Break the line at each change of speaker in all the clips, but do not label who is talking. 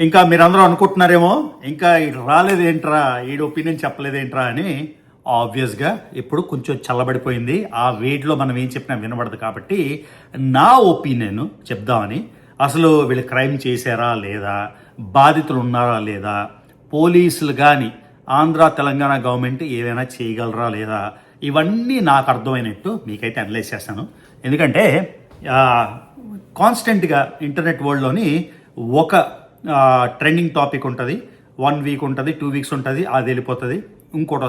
ఇంకా మీరందరూ అనుకుంటున్నారేమో ఇంకా రాలేదేంట్రా ఈడు ఒపీనియన్ చెప్పలేదేంట్రా అని. ఆబ్వియస్గా ఇప్పుడు కొంచెం చల్లబడిపోయింది. ఆ వేడిలో మనం ఏం చెప్పినా వినబడదు కాబట్టి నా ఒపీనియన్ చెప్దామని. అసలు వీళ్ళు క్రైమ్ చేశారా లేదా, బాధితులు ఉన్నారా లేదా, పోలీసులు కానీ ఆంధ్ర తెలంగాణ గవర్నమెంట్ ఏదైనా చేయగలరా లేదా, ఇవన్నీ నాకు అర్థమైనట్టు మీకైతే అనలైజ్ చేస్తాను. ఎందుకంటే కాన్స్టెంట్గా ఇంటర్నెట్ వరల్డ్లోని ఒక ట్రెండింగ్ టాపిక్ ఉంటుంది, 1 వీక్ ఉంటుంది, 2 వీక్స్ ఉంటుంది, అది వెళ్ళిపోతుంది, ఇంకోటి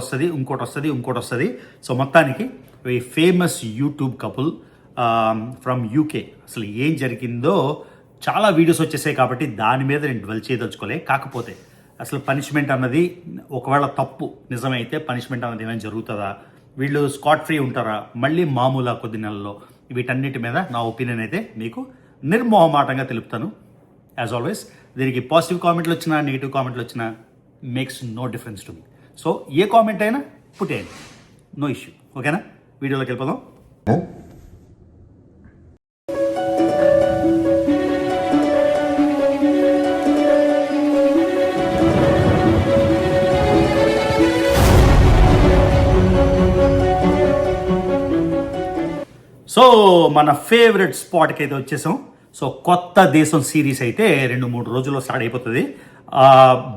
వస్తుంది. సో మొత్తానికి ఈ famous YouTube couple from UK అసలు ఏం జరిగిందో చాలా వీడియోస్ వచ్చేసాయి కాబట్టి దాని మీద నేను డ్వెల్ చేయదలుచుకోలే. కాకపోతే అసలు పనిష్మెంట్ అన్నది ఒకవేళ తప్పు నిజమైతే పనిష్మెంట్ అన్నది ఏమైనా జరుగుతుందా, వీళ్ళు స్కాట్ ఫ్రీ ఉంటారా, మళ్ళీ మామూలు కొద్ది నెలల్లో, వీటన్నిటి మీద నా ఒపీనియన్ అయితే మీకు నిర్మోహమాటంగా తెలుపుతాను. యాజ్ ఆల్వేస్ దీనికి పాజిటివ్ కామెంట్లు వచ్చినా నెగిటివ్ కామెంట్లు వచ్చినా makes no difference to me. So ఏ కామెంట్ అయినా పుట్టేయండి, నో ఇష్యూ. ఓకేనా, వీడియోలోకి వెళ్ళిపోదాం. సో మన ఫేవరెట్ స్పాట్కి అయితే వచ్చేసాం. సో కొత్త దేశం సిరీస్ అయితే 2-3 రోజుల్లో స్టార్ట్ అయిపోతుంది.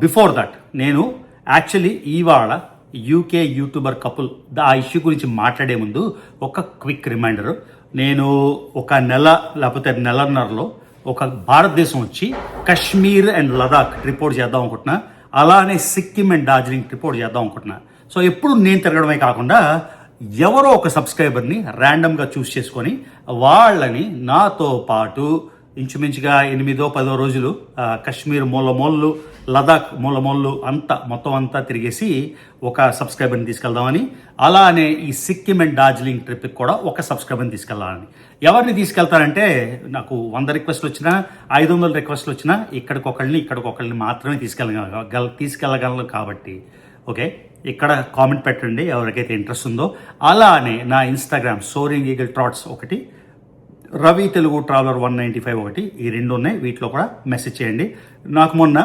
బిఫోర్ దట్ నేను యాక్చువల్లీ ఇవాళ యూకే యూట్యూబర్ కపుల్ ఆ ఇష్యూ గురించి మాట్లాడే ముందు ఒక క్విక్ రిమైండర్. నేను ఒక నెల లేకపోతే నెలన్నరలో ఒక భారతదేశం వచ్చి కాశ్మీర్ అండ్ లదాఖ్ రిపోర్ట్ చేద్దాం అనుకుంటున్నా, అలానే సిక్కిం అండ్ డార్జిలింగ్ రిపోర్ట్ చేద్దాం అనుకుంటున్నా. సో ఎప్పుడు నేను తిరగడమే కాకుండా ఎవరో ఒక సబ్స్క్రైబర్ని ర్యాండమ్గా చూస్ చేసుకొని వాళ్ళని నాతో పాటు ఇంచుమించుగా 8-10 రోజులు కాశ్మీర్ మూలమూలలు, లదాఖ్ మూలమూలలు మొత్తం అంతా తిరిగేసి ఒక సబ్స్క్రైబర్ని తీసుకెళ్దామని, అలానే ఈ సిక్కిం అండ్ డార్జిలింగ్ ట్రిప్కి కూడా ఒక సబ్స్క్రైబర్ని తీసుకెళ్దామని. ఎవరిని తీసుకెళ్తారంటే నాకు 100 రిక్వెస్ట్లు వచ్చినా 500 రిక్వెస్ట్లు వచ్చినా ఇక్కడికొకళ్ళని మాత్రమే తీసుకెళ్ళగలను కాబట్టి ఓకే, ఇక్కడ కామెంట్ పెట్టండి ఎవరికైతే ఇంట్రెస్ట్ ఉందో. అలానే నా ఇన్స్టాగ్రామ్ సోరింగ్ ఈగల్ ట్రాట్స్ ఒకటి, రవి తెలుగు ట్రావెలర్ 195 ఒకటి, ఈ 2 ఉన్నాయి. వీటిలో కూడా మెసేజ్ చేయండి. నాకు మొన్న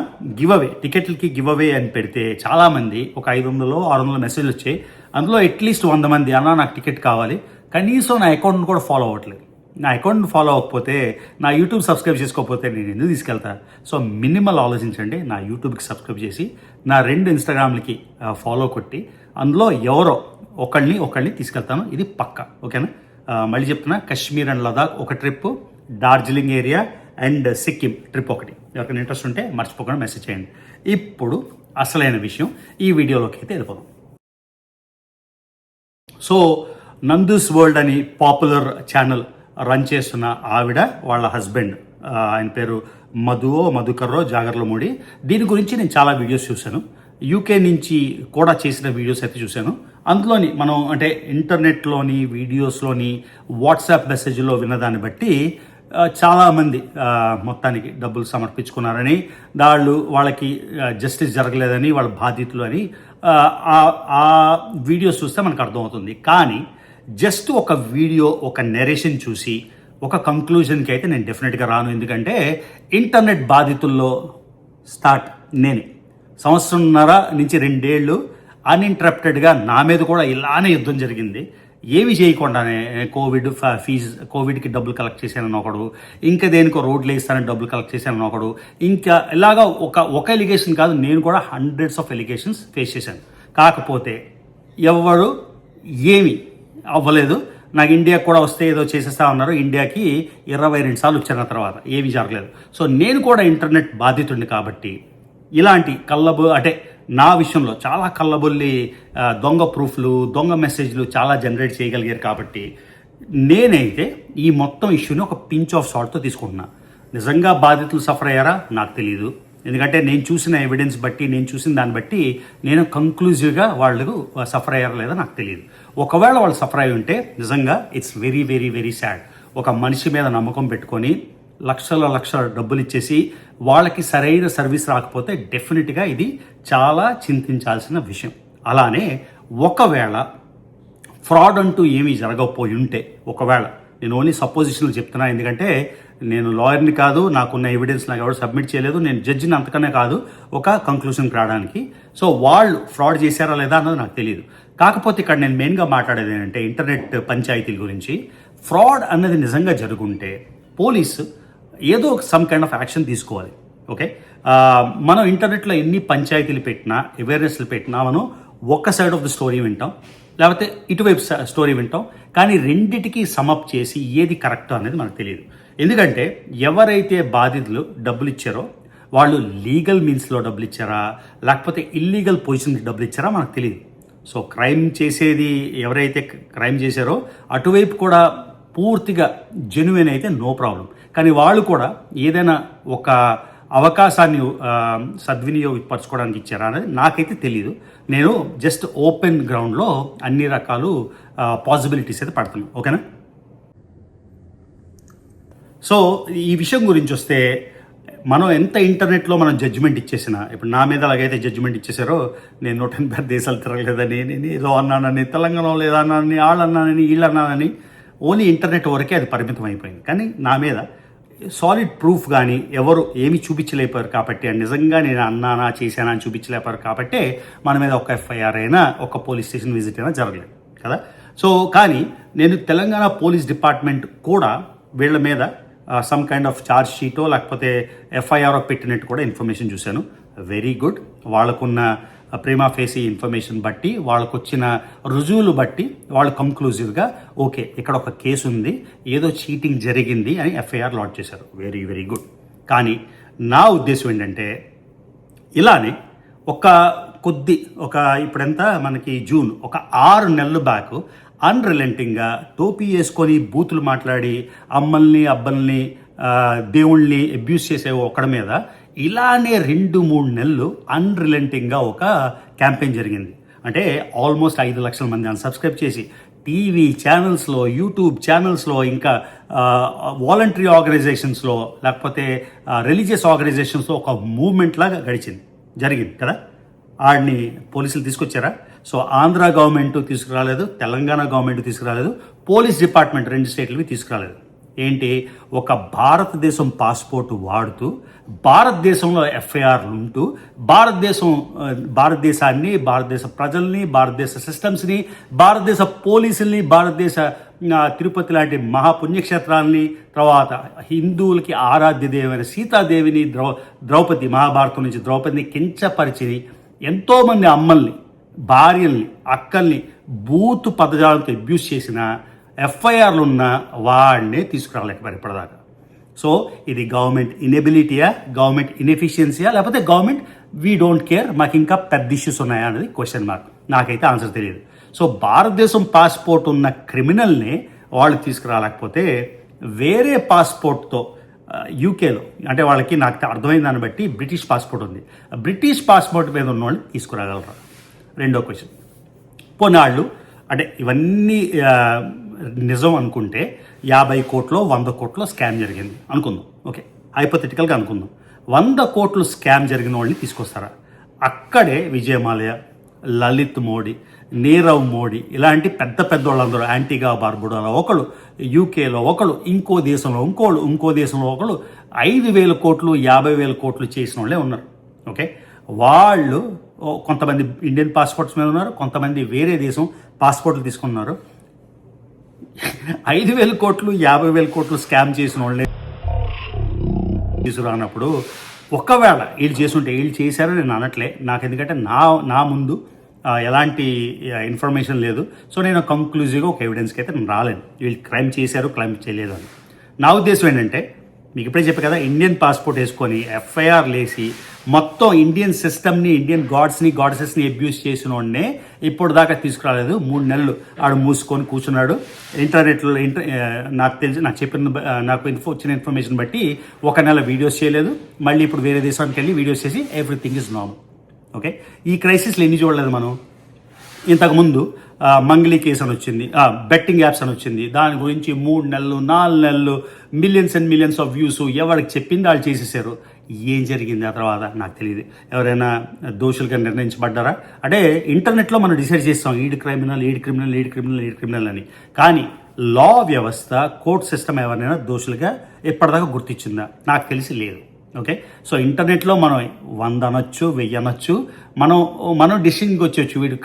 టికెట్లకి గివ్ అవే అని పెడితే చాలామంది ఒక 500-600 మెసేజ్లు వచ్చాయి. అందులో అట్లీస్ట్ 100 మంది అన్నా నాకు టికెట్ కావాలి, కనీసం నా అకౌంట్ని కూడా ఫాలో అవ్వట్లేదు. నా అకౌంట్ని ఫాలో అవ్వకపోతే, నా యూట్యూబ్ సబ్స్క్రైబ్ చేసుకోకపోతే నేను ఎందుకు తీసుకెళ్తా? సో మినిమల్ ఆలోచించండి. నా యూట్యూబ్కి సబ్స్క్రైబ్ చేసి నా 2 ఇన్స్టాగ్రామ్లకి ఫాలో కొట్టి అందులో ఎవరో ఒకళ్ళని తీసుకెళ్తాను, ఇది పక్కా. ఓకేనా, మళ్ళీ చెప్తున్నా, కాశ్మీర్ అండ్ లదాఖ్ ఒక trip, Darjeeling area and Sikkim trip ఒకటి. ఎవరికైనా ఇంట్రెస్ట్ ఉంటే మర్చిపోకుండా మెసేజ్ చేయండి. ఇప్పుడు అసలైన విషయం ఈ వీడియోలోకి అయితే వెళ్ళిపోదాం. సో నందూస్ వరల్డ్ అని పాపులర్ ఛానల్ రన్ చేస్తున్న ఆవిడ వాళ్ళ హస్బెండ్, ఆయన పేరు మధుకర్రో జాగర్లమూడి. దీని గురించి నేను చాలా వీడియోస్ చూశాను. యూకే నుంచి కూడా చేసిన వీడియోస్ అయితే చూశాను. అందులోని మనం అంటే ఇంటర్నెట్లోని వీడియోస్లోని వాట్సాప్ మెసేజ్లో విన్నదాన్ని బట్టి చాలామంది మొత్తానికి డబ్బులు సమర్పించుకున్నారని, వాళ్ళకి జస్టిస్ జరగలేదని, వాళ్ళ బాధితులు అని ఆ వీడియోస్ చూస్తే మనకు అర్థమవుతుంది. కానీ జస్ట్ ఒక వీడియో, ఒక నెరేషన్ చూసి ఒక కంక్లూజన్కి అయితే నేను డెఫినెట్గా రాను. ఎందుకంటే ఇంటర్నెట్ బాధితుల్లో స్టార్ట్ నేనే. 1.5 నుంచి 2 ఏళ్ళు అన్ఇంటరప్టెడ్గా నా మీద కూడా ఇలానే యుద్ధం జరిగింది. ఏమి చేయకుండానే కోవిడ్కి డబ్బులు కలెక్ట్ చేశానని ఒకడు, ఇంకా దేనికో రోడ్లు వేస్తానని డబ్బులు కలెక్ట్ చేశానని ఒకడు, ఇంకా ఇలాగా ఒక ఎలిగేషన్ కాదు, నేను కూడా హండ్రెడ్స్ ఆఫ్ ఎలిగేషన్స్ ఫేస్ చేశాను. కాకపోతే ఎవరు ఏమి అవ్వలేదు. నాకు ఇండియాకి కూడా వస్తే ఏదో చేసేస్తా ఉన్నారు. ఇండియాకి 22 సార్లు వచ్చాను, తర్వాత ఏమీ జరగలేదు. సో నేను కూడా ఇంటర్నెట్ బాధితుడిని కాబట్టి ఇలాంటి అంటే నా విషయంలో చాలా కళ్ళబొల్లి దొంగ ప్రూఫ్లు, దొంగ మెసేజ్లు చాలా జనరేట్ చేయగలిగారు కాబట్టి నేనైతే ఈ మొత్తం ఇష్యూని ఒక పించ్ ఆఫ్ సాల్ట్తో తీసుకుంటున్నా. నిజంగా బాధితులు సఫర్ అయ్యారా నాకు తెలియదు. ఎందుకంటే నేను చూసిన ఎవిడెన్స్ బట్టి, నేను చూసిన దాన్ని బట్టి నేను కంక్లూజివ్గా వాళ్ళు సఫర్ అయ్యారా లేదా నాకు తెలియదు. ఒకవేళ వాళ్ళు సఫర్ అయి ఉంటే నిజంగా it's very very very sad. ఒక మనిషి మీద నమ్మకం పెట్టుకొని లక్షల డబ్బులు ఇచ్చేసి వాళ్ళకి సరైన సర్వీస్ రాకపోతే డెఫినెట్గా ఇది చాలా చింతించాల్సిన విషయం. అలానే ఒకవేళ ఫ్రాడ్ అంటూ ఏమీ జరగకపోయి ఉంటే, ఒకవేళ నేను ఓన్లీ సపోజిషన్లు చెప్తున్నా, ఎందుకంటే నేను లాయర్ని కాదు, నాకున్న ఎవిడెన్స్ నాకు ఎవరు సబ్మిట్ చేయలేదు, నేను జడ్జిని అంతకనే కాదు ఒక కంక్లూషన్కి రావడానికి. సో వాళ్ళు ఫ్రాడ్ చేశారా లేదా అన్నది నాకు తెలియదు. కాకపోతే ఇక్కడ నేను మెయిన్గా మాట్లాడేది ఏంటంటే ఇంటర్నెట్ పంచాయతీల గురించి. ఫ్రాడ్ అన్నది నిజంగా జరుగుంటే పోలీసు ఏదో సమ్ కైండ్ ఆఫ్ యాక్షన్ తీసుకోవాలి. ఓకే, మనం ఇంటర్నెట్లో ఎన్ని పంచాయతీలు పెట్టినా, అవేర్నెస్లు పెట్టినా మనం ఒక్క సైడ్ ఆఫ్ ద స్టోరీ వింటాం, లేకపోతే ఇటువైపు స్టోరీ వింటాం. కానీ రెండిటికి సమప్ చేసి ఏది కరెక్ట్ అనేది మనకు తెలియదు. ఎందుకంటే ఎవరైతే బాధితులు డబ్బులు ఇచ్చారో వాళ్ళు లీగల్ మీన్స్లో డబ్బులు ఇచ్చారా, లేకపోతే ఇల్లీగల్ పొజిషన్కి డబ్బులు ఇచ్చారా మనకు తెలియదు. సో క్రైమ్ చేసేది ఎవరైతే క్రైమ్ చేశారో అటువైపు కూడా పూర్తిగా జెన్యున్ అయితే నో ప్రాబ్లం. కానీ వాళ్ళు కూడా ఏదైనా ఒక అవకాశాన్ని సద్వినియోగపరచుకోవడానికి ఇచ్చారా అనేది నాకైతే తెలియదు. నేను జస్ట్ ఓపెన్ గ్రౌండ్లో అన్ని రకాలు పాసిబిలిటీస్ అయితే పడుతున్నాను. ఓకేనా? సో ఈ విషయం గురించి వస్తే మనం ఎంత ఇంటర్నెట్లో మనం జడ్జిమెంట్ ఇచ్చేసినా, ఇప్పుడు నా మీద అలాగైతే జడ్జిమెంట్ ఇచ్చేసారో నేను 180 దేశాలు తిరగలేదని, నేను ఏదో అన్నానని, తెలంగాణలో లేదన్నానని, వాళ్ళు అన్నానని, వీళ్ళు అన్నానని, ఓన్లీ ఇంటర్నెట్ వరకే అది పరిమితం అయిపోయింది. కానీ నా మీద సాలిడ్ ప్రూఫ్ కానీ ఎవరు ఏమి చూపించలేపారు కాబట్టి, నిజంగా నేను అన్నానా చేశానా అని చూపించలేపారు కాబట్టి మన మీద ఒక ఎఫ్ఐఆర్ అయినా, ఒక పోలీస్ స్టేషన్ విజిట్ అయినా జరగలేదు కదా. సో కానీ నేను తెలంగాణ పోలీస్ డిపార్ట్మెంట్ కూడా వీళ్ళ మీద సమ్ కైండ్ ఆఫ్ ఛార్జ్ షీటో లేకపోతే ఎఫ్ఐఆర్ పెట్టినట్టు కూడా ఇన్ఫర్మేషన్ చూశాను. Very good. వాళ్ళకున్న ప్రీమా ఫేసీ ఇన్ఫర్మేషన్ బట్టి, వాళ్ళకు వచ్చిన రుజువులు బట్టి వాళ్ళు కంక్లూజివ్గా ఓకే ఇక్కడ ఒక కేసు ఉంది, ఏదో చీటింగ్ జరిగింది అని ఎఫ్ఐఆర్ లాంచ్ చేశారు. Very very good. కానీ నా ఉద్దేశం ఏంటంటే ఇలానే ఇప్పుడెంత మనకి జూన్, ఒక 6 నెలలు బ్యాక్ అన్రిలెంటింగ్గా టోపీ వేసుకొని బూతులు మాట్లాడి అమ్మల్ని అబ్బల్ని దేవుళ్ళని అబ్యూస్ చేసే ఒకడి మీద ఇలానే 2-3 నెలలు అన్రిలెంటింగ్గా ఒక క్యాంపెయిన్ జరిగింది. అంటే ఆల్మోస్ట్ 5 లక్షల మంది అన్సబ్స్క్రైబ్ చేసి టీవీ ఛానల్స్లో, యూట్యూబ్ ఛానల్స్లో, ఇంకా వాలంటరీ ఆర్గనైజేషన్స్లో, లేకపోతే రిలీజియస్ ఆర్గనైజేషన్స్లో ఒక మూవ్మెంట్ లాగా జరిగింది కదా. ఆడిని పోలీసులు తీసుకొచ్చారా? సో ఆంధ్ర గవర్నమెంట్ తీసుకురాలేదు, తెలంగాణ గవర్నమెంట్ తీసుకురాలేదు, పోలీస్ డిపార్ట్మెంట్ 2 స్టేట్లవి తీసుకురాలేదు. ఏంటి, ఒక భారతదేశం పాస్పోర్ట్ వాడుతూ, భారతదేశంలో ఎఫ్ఐఆర్లు ఉంటూ, భారతదేశాన్ని, భారతదేశ ప్రజల్ని, భారతదేశ సిస్టమ్స్ని, భారతదేశ పోలీసుల్ని, భారతదేశ తిరుపతి లాంటి మహాపుణ్యక్షేత్రాలని, తర్వాత హిందువులకి ఆరాధ్య దేవైన సీతాదేవిని, ద్రౌపది, మహాభారతం నుంచి ద్రౌపదిని కించపరిచి ఎంతోమంది అమ్మల్ని, భార్యల్ని, అక్కల్ని బూతు పదజాలంతో అబ్యూస్ చేసిన ఎఫ్ఐఆర్లు ఉన్న వాడినే తీసుకురాలేకపోయారు ఇప్పటిదాకా. సో ఇది గవర్నమెంట్ ఇనెబిలిటీయా, గవర్నమెంట్ ఇన్ఎఫిషియన్సీయా, లేకపోతే గవర్నమెంట్ వీ డోంట్ కేర్, మాకు ఇంకా పెద్ద ఇష్యూస్ ఉన్నాయా అనేది క్వశ్చన్ మార్క్. నాకైతే ఆన్సర్ తెలియదు. సో భారతదేశం పాస్పోర్ట్ ఉన్న క్రిమినల్ని వాళ్ళు తీసుకురాలేకపోతే వేరే పాస్పోర్ట్తో యూకేలో, అంటే వాళ్ళకి నాకు అర్థమైన దాన్ని బట్టి బ్రిటిష్ పాస్పోర్ట్ ఉంది, బ్రిటిష్ పాస్పోర్ట్ మీద ఉన్న వాళ్ళని తీసుకురాగలరా? రెండో క్వశ్చన్. పోనాళ్ళు అంటే ఇవన్నీ నిజం అనుకుంటే 50 కోట్లు 100 కోట్లు స్కామ్ జరిగింది అనుకుందాం. ఓకే, హైపోథెటికల్గా అనుకుందాం. 100 కోట్లు స్కామ్ జరిగిన వాళ్ళని తీసుకొస్తారా? అక్కడే విజయమాల్యా, లలిత్ మోడీ, నీరవ్ మోడీ ఇలాంటి పెద్ద పెద్ద వాళ్ళందరూ, యాంటిగా బార్బుడాలో ఒకళ్ళు, యూకేలో ఒకళ్ళు, ఇంకో దేశంలో ఒకళ్ళు 5,000 కోట్లు 50,000 కోట్లు చేసిన వాళ్ళే ఉన్నారు. ఓకే, వాళ్ళు కొంతమంది ఇండియన్ పాస్పోర్ట్స్ మీద ఉన్నారు, కొంతమంది వేరే దేశం పాస్పోర్ట్లు తీసుకున్నారు. 5,000 కోట్లు 50,000 కోట్లు స్కామ్ చేసిన వాళ్ళే తీసుకురానప్పుడు, ఒకవేళ వీళ్ళు చేస్తుంటే, వీళ్ళు చేశారని నేను అనట్లే నాకు, ఎందుకంటే నా ముందు ఎలాంటి ఇన్ఫర్మేషన్ లేదు. సో నేను కంక్లూజివ్గా ఒక ఎవిడెన్స్కి అయితే నేను రాలేను వీళ్ళు క్రైమ్ చేశారు, క్రైమ్ చేయలేదు అని. నా ఉద్దేశం ఏంటంటే, మీకు ఇప్పుడే చెప్పే కదా, ఇండియన్ పాస్పోర్ట్ వేసుకొని ఎఫ్ఐఆర్ లేసి మొత్తం ఇండియన్ సిస్టమ్ని, ఇండియన్ గాడ్సెస్ని అబ్యూస్ చేసిన వాడినే ఇప్పుడు దాకా తీసుకురాలేదు. 3 నెలలు ఆడు మూసుకొని కూర్చున్నాడు. ఇంటర్నెట్లో నాకు వచ్చిన ఇన్ఫర్మేషన్ బట్టి 1 నెల వీడియోస్ చేయలేదు. మళ్ళీ ఇప్పుడు వేరే దేశానికి వెళ్ళి వీడియోస్ చేసి ఎవ్రీథింగ్ ఇస్ నార్మల్. ఓకే, ఈ క్రైసిస్లో ఎన్ని చూడలేదు మనం. ఇంతకుముందు మంగ్లీ కేసు అని వచ్చింది, బెట్టింగ్ యాప్స్ అని వచ్చింది, దాని గురించి 3 నెలలు 4 నెలలు millions and millions of views ఎవరికి చెప్పింది వాళ్ళు చేసేసారు. ఏం జరిగింది ఆ తర్వాత నాకు తెలియదు. ఎవరైనా దోషులుగా నిర్ణయించబడ్డారా? అంటే ఇంటర్నెట్లో మనం డిసైడ్ చేస్తాం ఈడ్ క్రిమినల్ అని. కానీ లా వ్యవస్థ కోర్ట్ సిస్టమ్ ఎవరినైనా దోషులుగా ఎప్పటిదాకా గుర్తించిందా? నాకు తెలిసి లేదు. ఓకే, సో ఇంటర్నెట్లో మనం 100 అనొచ్చు, 1000 అనొచ్చు, మనం డిసిషన్కి వచ్చేచ్చు, వీడు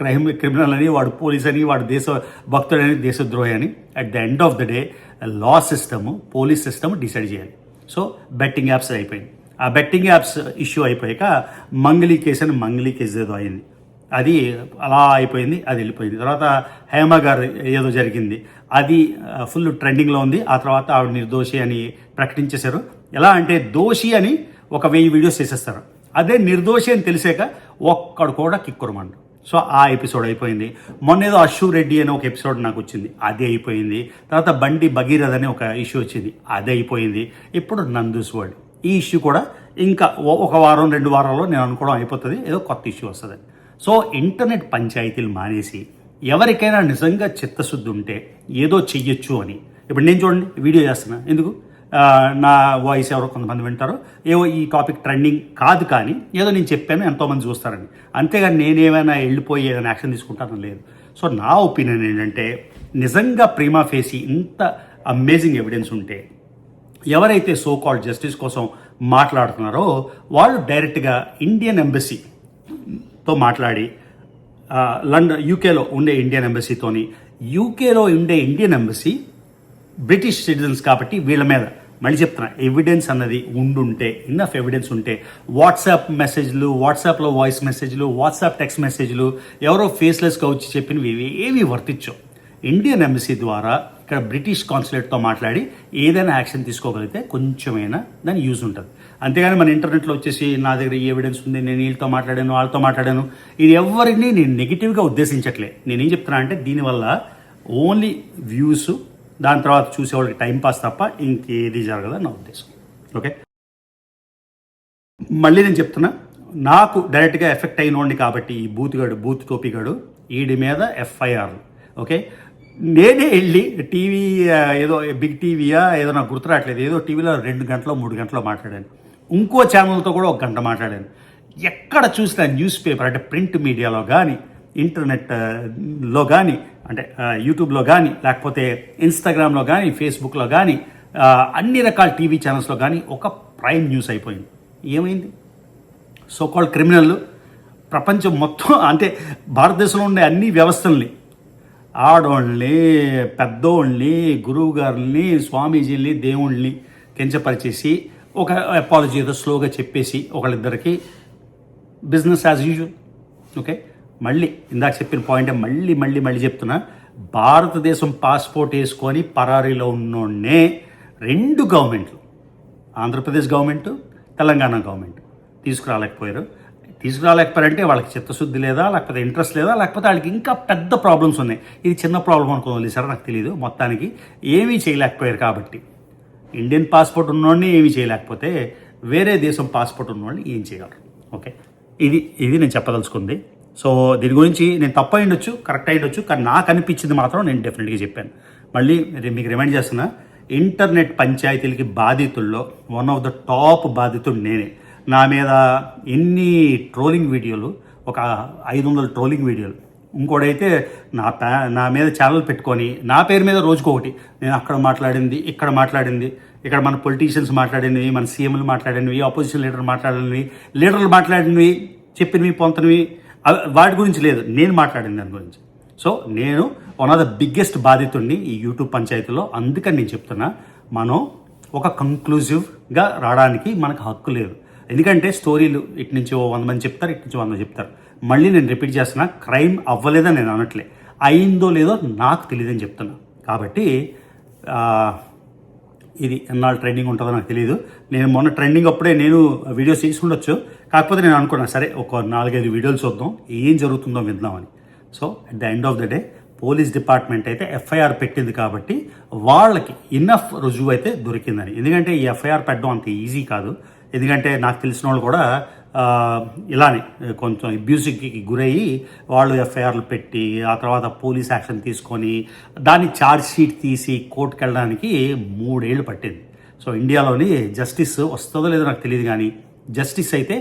క్రిమినల్ అని, వాడు పోలీస్ అని, వాడు దేశ భక్తుడని, దేశద్రోహి అని. At the end of the day law system, police system decide చేయాలి. సో బెట్టింగ్ యాప్స్ అయిపోయింది. ఆ బెట్టింగ్ యాప్స్ ఇష్యూ అయిపోయాక మంగళీ కేసు ఏదో అయింది, అది అలా అయిపోయింది, అది వెళ్ళిపోయింది. తర్వాత హేమ గారు ఏదో జరిగింది, అది ఫుల్ ట్రెండింగ్లో ఉంది. ఆ తర్వాత ఆవిడ నిర్దోషి అని ప్రకటించేశారు. ఎలా అంటే దోషి అని 1000 వీడియోస్ చేసేస్తారు, అదే నిర్దోషి అని తెలిసాక ఒక్కడు కూడా కిక్కురమండు. సో ఆ ఎపిసోడ్ అయిపోయింది. మొన్న ఏదో అశు రెడ్డి అని ఒక ఎపిసోడ్ నాకు వచ్చింది, అది అయిపోయింది. తర్వాత బండి భగీరథ్ అని ఒక ఇష్యూ వచ్చింది, అది అయిపోయింది. ఇప్పుడు నందూస్ వరల్డ్ ఈ ఇష్యూ కూడా ఇంకా 1 వారం 2 వారాల్లో నేను అనుకోవడం అయిపోతుంది, ఏదో కొత్త ఇష్యూ వస్తుంది. సో ఇంటర్నెట్ పంచాయతీలు మానేసి ఎవరికైనా నిజంగా చిత్తశుద్ధి ఉంటే ఏదో చెయ్యొచ్చు అని. ఇప్పుడు నేను చూడండి వీడియో చేస్తున్నా, ఎందుకు? నా వాయిస్ ఎవరో కొంతమంది వింటారు, ఏవో ఈ టాపిక్ ట్రెండింగ్ కాదు కానీ ఏదో నేను చెప్పాను ఎంతోమంది చూస్తారని, అంతేగాని నేనేమైనా వెళ్ళిపోయి ఏదైనా యాక్షన్ తీసుకుంటానని లేదు. సో నా ఒపీనియన్ ఏంటంటే నిజంగా ప్రీమా ఫేసి ఇంత అమేజింగ్ ఎవిడెన్స్ ఉంటే ఎవరైతే సో కాల్డ్ జస్టిస్ కోసం మాట్లాడుతున్నారో వాళ్ళు డైరెక్ట్గా ఇండియన్ ఎంబసీతో మాట్లాడి, యూకేలో ఉండే ఇండియన్ ఎంబసీతోని, యూకేలో ఉండే ఇండియన్ ఎంబసీ బ్రిటిష్ సిటిజన్స్ కాబట్టి వీళ్ళ మీద మళ్ళీ చెప్తున్నా ఎవిడెన్స్ అన్నది ఉండుంటే, ఇన్నఫ్ ఎవిడెన్స్ ఉంటే, వాట్సాప్ మెసేజ్లు, వాట్సాప్లో వాయిస్ మెసేజ్లు, వాట్సాప్ టెక్స్ట్ మెసేజ్లు ఎవరో ఫేస్లెస్గా వచ్చి చెప్పినవి ఏవి వర్తించో ఇండియన్ ఎంబసీ ద్వారా ఇక్కడ బ్రిటిష్ కాన్సులేట్తో మాట్లాడి ఏదైనా యాక్షన్ తీసుకోగలిగితే కొంచెమైనా దాని యూజ్ ఉంటుంది. అంతేగాని మన ఇంటర్నెట్లో వచ్చేసి నా దగ్గర ఈ ఎవిడెన్స్ ఉంది, నేను వీళ్ళతో మాట్లాడాను, వాళ్ళతో మాట్లాడాను, ఇది ఎవరిని నేను నెగిటివ్గా ఉద్దేశించట్లే. నేనేం చెప్తున్నా అంటే దీనివల్ల ఓన్లీ వ్యూస్, దాని తర్వాత చూసేవాళ్ళకి టైంపాస్ తప్ప ఇంకేది జరగదని నా ఉద్దేశం. ఓకే, మళ్ళీ నేను చెప్తున్నా, నాకు డైరెక్ట్గా ఎఫెక్ట్ అయినోండి కాబట్టి ఈ బూత్ టోపీగాడు వీడి మీద FIR. ఓకే, నేనే వెళ్ళి టీవీ ఏదో బిగ్ టీవీయా ఏదో నాకు గుర్తురాట్లేదు, ఏదో టీవీలో 2 గంటలో 3 గంటలో మాట్లాడాను, ఇంకో ఛానల్తో కూడా 1 గంట మాట్లాడాను. ఎక్కడ చూసినా న్యూస్ పేపర్ అంటే ప్రింట్ మీడియాలో కానీ, ఇంటర్నెట్లో కానీ, అంటే యూట్యూబ్లో కానీ, లేకపోతే ఇన్స్టాగ్రామ్లో కానీ, ఫేస్బుక్లో కానీ, అన్ని రకాల టీవీ ఛానల్స్లో కానీ ఒక ప్రైమ్ న్యూస్ అయిపోయింది. ఏమైంది? సో కాల్డ్ క్రిమినల్ ప్రపంచం మొత్తం, అంటే భారతదేశంలో ఉండే అన్ని వ్యవస్థల్ని, ఆడోళ్ళని, పెద్దోళ్ళని, గురువు గారుల్ని, స్వామీజీల్ని, దేవుళ్ళని కించపరిచేసి ఒక అపాలజీ ఏదో స్లోగా చెప్పేసి ఒకళ్ళిద్దరికి బిజినెస్ యాజ్ యూజువల్. ఓకే, మళ్ళీ ఇందాక చెప్పిన పాయింటే మళ్ళీ చెప్తున్నా, భారతదేశం పాస్పోర్ట్ వేసుకొని పరారీలో ఉన్నోడ్నే 2 గవర్నమెంట్లు, ఆంధ్రప్రదేశ్ గవర్నమెంట్, తెలంగాణ గవర్నమెంట్ తీసుకురాలేకపోయారంటే వాళ్ళకి చిత్తశుద్ధి లేదా, లేకపోతే ఇంట్రెస్ట్ లేదా, లేకపోతే వాళ్ళకి ఇంకా పెద్ద ప్రాబ్లమ్స్ ఉన్నాయి. ఇది చిన్న ప్రాబ్లం అనుకోవాలి సార్, నాకు తెలియదు. మొత్తానికి ఏమీ చేయలేకపోయారు కాబట్టి, ఇండియన్ పాస్పోర్ట్ ఉన్నోడిని ఏమీ చేయలేకపోతే వేరే దేశం పాస్పోర్ట్ ఉన్నోడిని ఏం చేయగలరు? ఓకే, ఇది నేను చెప్పదలుచుకుంది. సో దీని గురించి నేను తప్పు అయ్యుండొచ్చు, కరెక్ట్ అయ్యుండొచ్చు, కానీ నాకు అనిపించింది మాత్రం నేను డెఫినెట్గా చెప్పాను. మళ్ళీ మీకు రిమైండ్ చేస్తున్నా, ఇంటర్నెట్ పంచాయతీలకి బాధితుల్లో వన్ ఆఫ్ ద టాప్ బాధితుడు నేనే. నా మీద ఎన్ని ట్రోలింగ్ వీడియోలు, ఒక 500 ట్రోలింగ్ వీడియోలు. ఇంకోటైతే నా మీద ఛానల్ పెట్టుకొని నా పేరు మీద రోజుకొకటి, నేను అక్కడ మాట్లాడింది, ఇక్కడ మాట్లాడింది, ఇక్కడ మన పొలిటీషియన్స్ మాట్లాడినవి, మన సీఎంలు మాట్లాడినవి, ఆపోజిషన్ లీడర్లు మాట్లాడినవి, చెప్పినవి, పొంతనవి, వాటి గురించి లేదు, నేను మాట్లాడిన దాని గురించి. సో నేను వన్ ఆఫ్ ద బిగ్గెస్ట్ బాధితుడిని ఈ యూట్యూబ్ పంచాయతీలో. అందుకని నేను చెప్తున్నా, మనం ఒక కంక్లూజివ్గా రావడానికి మనకు హక్కు లేదు. ఎందుకంటే స్టోరీలు ఇటు నుంచి 100 మంది చెప్తారు, ఇటు నుంచి 100 చెప్తారు. మళ్ళీ నేను రిపీట్ చేస్తున్నా, క్రైమ్ అవ్వలేదని నేను అనట్లే, అయిందో లేదో నాకు తెలియదని చెప్తున్నా. కాబట్టి ఇది ఎన్నాళ్ళు ట్రెండింగ్ ఉంటుందో నాకు తెలియదు. నేను మొన్న ట్రెండింగ్ అప్పుడే నేను వీడియోస్ చేసి ఉండొచ్చు, కాకపోతే నేను అనుకున్నా సరే ఒక 4-5 వీడియోలు చూద్దాం, ఏం జరుగుతుందో విందామని. So at the end of the day police department అయితే FIR పెట్టింది కాబట్టి వాళ్ళకి ఇన్నఫ్ రుజువు అయితే దొరికిందని. ఎందుకంటే ఈ FIR పెట్టడం అంత ఈజీ కాదు. ఎందుకంటే నాకు తెలిసిన వాళ్ళు కూడా ఇలానే కొంచెం అబ్యూసివ్కి గురయ్యి వాళ్ళు FIRలు పెట్టి ఆ తర్వాత పోలీస్ యాక్షన్ తీసుకొని దాన్ని ఛార్జ్ షీట్ తీసి కోర్టుకు వెళ్ళడానికి 3 ఏళ్ళు పట్టింది. సో ఇండియాలోని జస్టిస్ వస్తుందో లేదో నాకు తెలియదు, కానీ జస్టిస్ అయితే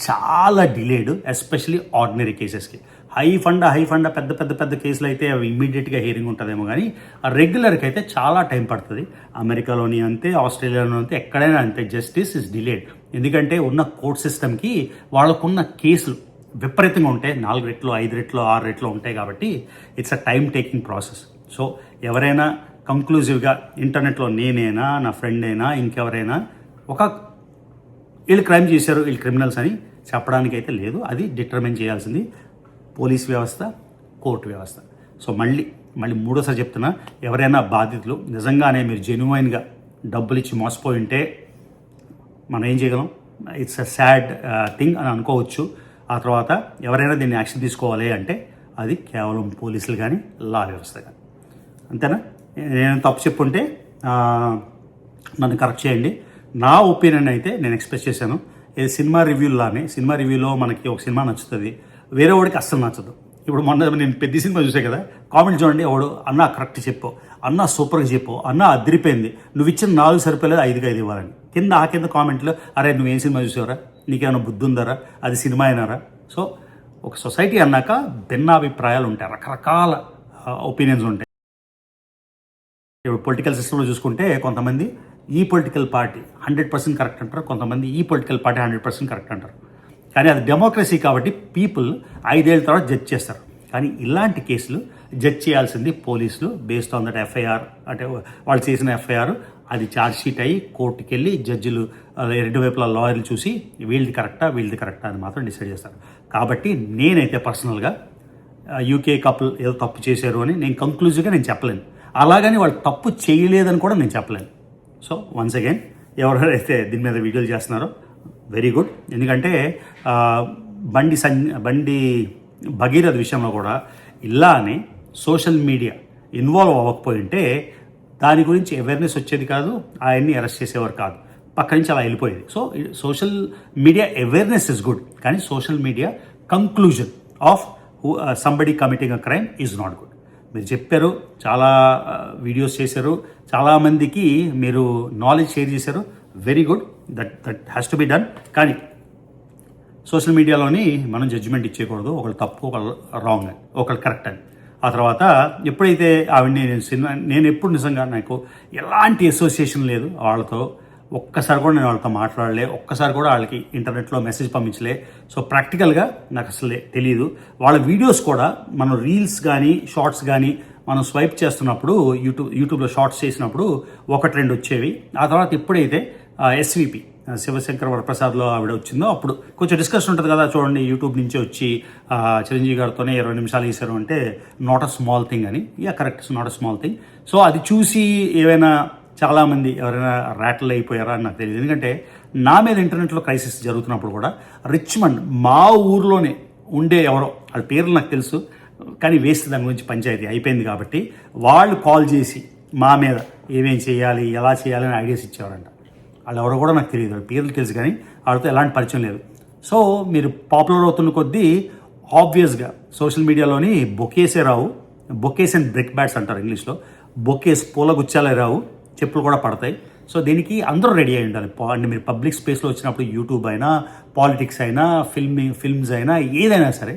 చాలా డిలేడ్, ఎస్పెషలీ ఆర్డినరీ కేసెస్కి. హై ఫండ్ పెద్ద పెద్ద పెద్ద కేసులు అయితే అవి ఇమ్మీడియట్గా హియరింగ్ ఉంటుందేమో, కానీ రెగ్యులర్కి అయితే చాలా టైం పడుతుంది. అమెరికాలోని అంతే, ఆస్ట్రేలియాలో అంతే, ఎక్కడైనా అంతే. Justice is delayed. ఎందుకంటే ఉన్న కోర్ట్ సిస్టమ్కి వాళ్ళకున్న కేసులు విపరీతంగా ఉంటాయి. 4 రెట్లు, 5 రెట్లు, 6 రెట్లు ఉంటాయి. కాబట్టి it's a time taking process. So ఎవరైనా కంక్లూజివ్గా ఇంటర్నెట్లో నేనైనా, నా ఫ్రెండ్ అయినా, ఇంకెవరైనా వీళ్ళు క్రైమ్ చేశారు, వీళ్ళు క్రిమినల్స్ అని చెప్పడానికి అయితే లేదు. అది డిటర్మిన్ చేయాల్సింది పోలీస్ వ్యవస్థ, కోర్టు వ్యవస్థ. సో మళ్ళీ మూడోసారి చెప్తున్నా, ఎవరైనా బాధితులు నిజంగానే మీరు జెన్యున్గా డబ్బులు ఇచ్చి మోసపోయి ఉంటే మనం ఏం చేయగలం? ఇట్స్ అ సాడ్ థింగ్ అని అనుకోవచ్చు. ఆ తర్వాత ఎవరైనా దీన్ని యాక్షన్ తీసుకోవాలి అంటే అది కేవలం పోలీసులు కానీ, లా వ్యవస్థ కానీ. అంతేనా? నేను తప్పు చెప్పుంటే నన్ను కరెక్ట్ చేయండి. నా ఒపీనియన్ అయితే నేను ఎక్స్ప్రెస్ చేశాను. ఇది సినిమా రివ్యూలో మనకి ఒక సినిమా నచ్చుతుంది, వేరే వాడికి అస్సలు నచ్చదు. ఇప్పుడు మొన్న నేను పెద్ద సినిమా చూసాను కదా, కామెంట్ చూడండి. వాడు అన్న కరెక్ట్ చెప్పు, అన్న సూపర్గా చెప్పు, అన్న అదిరిపోయింది, నువ్వు ఇచ్చిన 4 సరిపోలేదు 5కి 5 ఇవ్వాలని. కింద కామెంట్లో అరే నువ్వేం సినిమా చూసావరా, నీకేమైనా బుద్ధి ఉందరా, అది సినిమా అయినారా? సో ఒక సొసైటీ అన్నాక భిన్నాభిప్రాయాలు ఉంటాయి, రకరకాల ఒపీనియన్స్ ఉంటాయి. ఇప్పుడు పొలిటికల్ సిస్టంలో చూసుకుంటే కొంతమంది ఈ పొలిటికల్ పార్టీ 100% కరెక్ట్ అంటారు, కొంతమంది ఈ పొలిటికల్ పార్టీ 100% కరెక్ట్ అంటారు. కానీ అది డెమోక్రసీ కాబట్టి పీపుల్ 5 ఏళ్ళ తర్వాత జడ్జ్ చేస్తారు. కానీ ఇలాంటి కేసులు జడ్జ్ చేయాల్సింది పోలీసులు, బేస్డ్ ఆన్ దట్ ఎఫ్ఐఆర్. అంటే వాళ్ళు చేసిన ఎఫ్ఐఆర్ అది ఛార్జ్ షీట్ అయ్యి కోర్టుకి వెళ్ళి జడ్జిలు 2 వైపుల లాయర్లు చూసి వీళ్ళది కరెక్టా అని మాత్రం డిసైడ్ చేస్తారు. కాబట్టి నేనైతే పర్సనల్గా యూకే కపుల్ ఏదో తప్పు చేశారు అని నేను కంక్లూజివ్గా నేను చెప్పలేను. అలాగని వాళ్ళు తప్పు చేయలేదని కూడా నేను చెప్పలేను. సో వన్స్ అగైన్ ఎవరైతే దీని మీద వీడియోలు చేస్తున్నారో వెరీ గుడ్. ఎందుకంటే బండి భగీరథ విషయంలో కూడా ఇలానే సోషల్ మీడియా ఇన్వాల్వ్ అవ్వకపోయి ఉంటే దాని గురించి అవేర్నెస్ వచ్చేది కాదు, ఆయన్ని అరెస్ట్ చేసేవారు కాదు, పక్క నుంచి అలా వెళ్ళిపోయేది. So social media awareness is good, కానీ social media conclusion of somebody committing a crime is not good. మీరు చెప్పారు, చాలా వీడియోస్ చేశారు, చాలామందికి మీరు నాలెడ్జ్ షేర్ చేశారు, very good, that has to be done. కానీ సోషల్ మీడియాలోని మనం జడ్జిమెంట్ ఇచ్చేయకూడదు, ఒకళ్ళు తప్పు, ఒకళ్ళు రాంగ్ అని, ఒకళ్ళు కరెక్ట్ అని. ఆ తర్వాత ఎప్పుడైతే ఆవిడని నేను ఎప్పుడు నిజంగా నాకు ఎలాంటి అసోసియేషన్ లేదు వాళ్ళతో, ఒక్కసారి కూడా నేను వాళ్ళతో మాట్లాడలే, ఒక్కసారి కూడా వాళ్ళకి ఇంటర్నెట్లో మెసేజ్ పంపించలే. సో ప్రాక్టికల్గా నాకు అసలు తెలియదు. వాళ్ళ వీడియోస్ కూడా మనం రీల్స్ కానీ షార్ట్స్ కానీ మనం స్వైప్ చేస్తున్నప్పుడు యూట్యూబ్లో షార్ట్స్ చేసినప్పుడు 1-2 వచ్చేవి. ఆ తర్వాత ఎప్పుడైతే ఎస్విపి శివశంకర్ వరప్రసాద్లో ఆవిడ వచ్చిందో అప్పుడు కొంచెం డిస్కషన్ ఉంటుంది కదా, చూడండి యూట్యూబ్ నుంచి వచ్చి చిరంజీవి గారితోనే 20 నిమిషాలు వేశారు అంటే నాట్ అ స్మాల్ థింగ్ అని. Correct, not a small thing. So అది చూసి ఏవైనా చాలామంది ఎవరైనా ర్యాటిల్ అయిపోయారా అని నాకు తెలియదు. ఎందుకంటే నా మీద ఇంటర్నెట్లో క్రైసిస్ జరుగుతున్నప్పుడు కూడా రిచ్మండ్ మా ఊర్లోనే ఉండే ఎవరో వాళ్ళ పేర్లు నాకు తెలుసు, కానీ వేస్ట్ దాని గురించి పంచాయతీ అయిపోయింది కాబట్టి వాళ్ళు కాల్ చేసి మా మీద ఏమేం చేయాలి, ఎలా చేయాలి అని ఐడియాస్ ఇచ్చేవారంట. వాళ్ళు ఎవరో కూడా నాకు తెలియదు, వాళ్ళ పేర్లు తెలుసు కానీ వాళ్ళతో ఎలాంటి పరిచయం లేదు. సో మీరు పాపులర్ అవుతున్న కొద్దీ ఆబ్వియస్గా సోషల్ మీడియాలోని బొకేసే రావు, బొకేస్ అండ్ బ్రిక్ బ్యాట్స్ అంటారు ఇంగ్లీష్లో, బొకేస్ పూల గుచ్చాలే రావు, చెప్పులు కూడా పడతాయి. సో దీనికి అందరూ రెడీ అయి ఉండాలి. అంటే మీరు పబ్లిక్ స్పేస్లో వచ్చినప్పుడు యూట్యూబ్ అయినా, పాలిటిక్స్ అయినా, ఫిల్మ్స్ అయినా, ఏదైనా సరే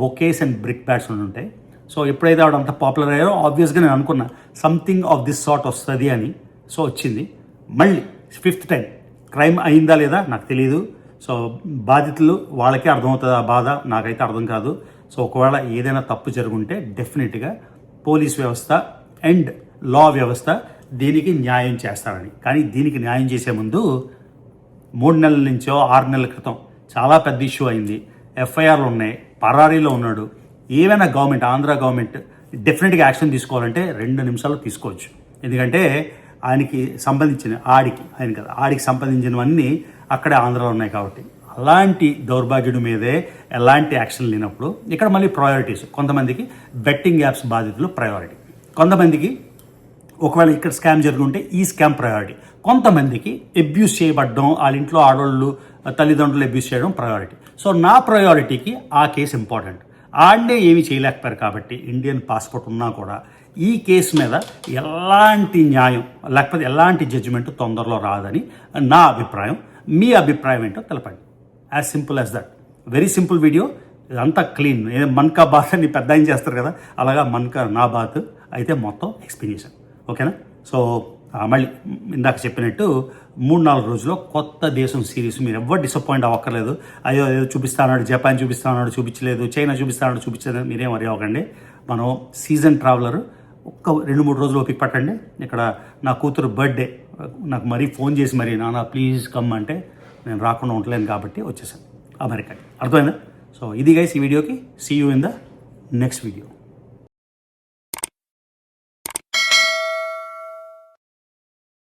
బొకేస్ అండ్ బ్రిక్ బ్యాట్స్ ఉంటాయి. సో ఎప్పుడైతే ఆవిడ అంత పాపులర్ అయ్యారో ఆబ్వియస్గా నేను అనుకున్నా సంథింగ్ ఆఫ్ దిస్ సార్ట్ వస్తుంది అని. సో వచ్చింది. మళ్ళీ 5th టైం క్రైమ్ అయిందా లేదా నాకు తెలియదు. సో బాధితులు వాళ్ళకే అర్థమవుతుంది ఆ బాధ, నాకైతే అర్థం కాదు. సో ఒకవేళ ఏదైనా తప్పు జరుగుంటే డెఫినెట్గా పోలీస్ వ్యవస్థ అండ్ లా వ్యవస్థ దీనికి న్యాయం చేస్తారని. కానీ దీనికి న్యాయం చేసే ముందు 3 నెలల నుంచో 6 నెలల క్రితం చాలా పెద్ద ఇష్యూ అయింది, ఎఫ్ఐఆర్లు ఉన్నాయి, పరారీలో ఉన్నాడు. ఏమైనా గవర్నమెంట్, ఆంధ్ర గవర్నమెంట్ డెఫినెట్గా యాక్షన్ తీసుకోవాలంటే 2 నిమిషాలు తీసుకోవచ్చు. ఎందుకంటే ఆయనకి సంబంధించిన ఆడికి సంబంధించినవన్నీ అక్కడే ఆంధ్రాలో ఉన్నాయి కాబట్టి. అలాంటి దౌర్భాగ్యుడి మీదే ఎలాంటి యాక్షన్ లేనప్పుడు ఇక్కడ మళ్ళీ ప్రయారిటీస్. కొంతమందికి బెట్టింగ్ యాప్స్ బాధితులు ప్రయారిటీ, కొంతమందికి ఒకవేళ ఇక్కడ స్కామ్ జరుగుంటే ఈ స్కామ్ ప్రయారిటీ, కొంతమందికి అబ్యూస్ చేయబడడం, వాళ్ళ ఇంట్లో ఆడవాళ్ళు తల్లిదండ్రులు అబ్యూస్ చేయడం ప్రయారిటీ. సో నా ప్రయారిటీకి ఆ కేసు ఇంపార్టెంట్. ఆడనే ఏమీ చేయలేకపోయారు కాబట్టి ఇండియన్ పాస్పోర్ట్ ఉన్నా కూడా ఈ కేసు మీద ఎలాంటి న్యాయం లేకపోతే ఎలాంటి జడ్జిమెంట్ తొందరలో రాదని నా అభిప్రాయం. మీ అభిప్రాయం ఏంటో తెలపండి. As simple as that. Very simple video. ఇదంతా క్లీన్. మన్కా బాత్ అని పెద్ద ఆయన చేస్తారు కదా, అలాగా మన్కా నా బాత్ అయితే మొత్తం ఎక్స్ప్లెయిన్ చేశాను. ఓకేనా? సో మళ్ళీ ఇందాక చెప్పినట్టు 3-4 రోజుల్లో కొత్త దేశం సిరీస్. మీరు ఎవరు డిసప్పాయింట్ అవ్వక్కర్లేదు. అయ్యో ఏదో చూపిస్తాడు, జపాన్ చూపిస్తాడు చూపించలేదు, చైనా చూపిస్తాడు చూపించలేదు, మీరేం వరి అవ్వకండి. మనం సీజన్ ట్రావెలర్ ఒక్క 2-3 రోజులు ఓపిక పట్టండి. ఇక్కడ నా కూతురు బర్త్డే, నాకు మరీ ఫోన్ చేసి మరీ నాన్న ప్లీజ్ కమ్ అంటే నేను రాకుండా ఉండలేను కాబట్టి వచ్చేసాను అమెరికాకి. అర్థమైందా? సో ఇది గైస్ ఈ వీడియోకి. See you in the next video.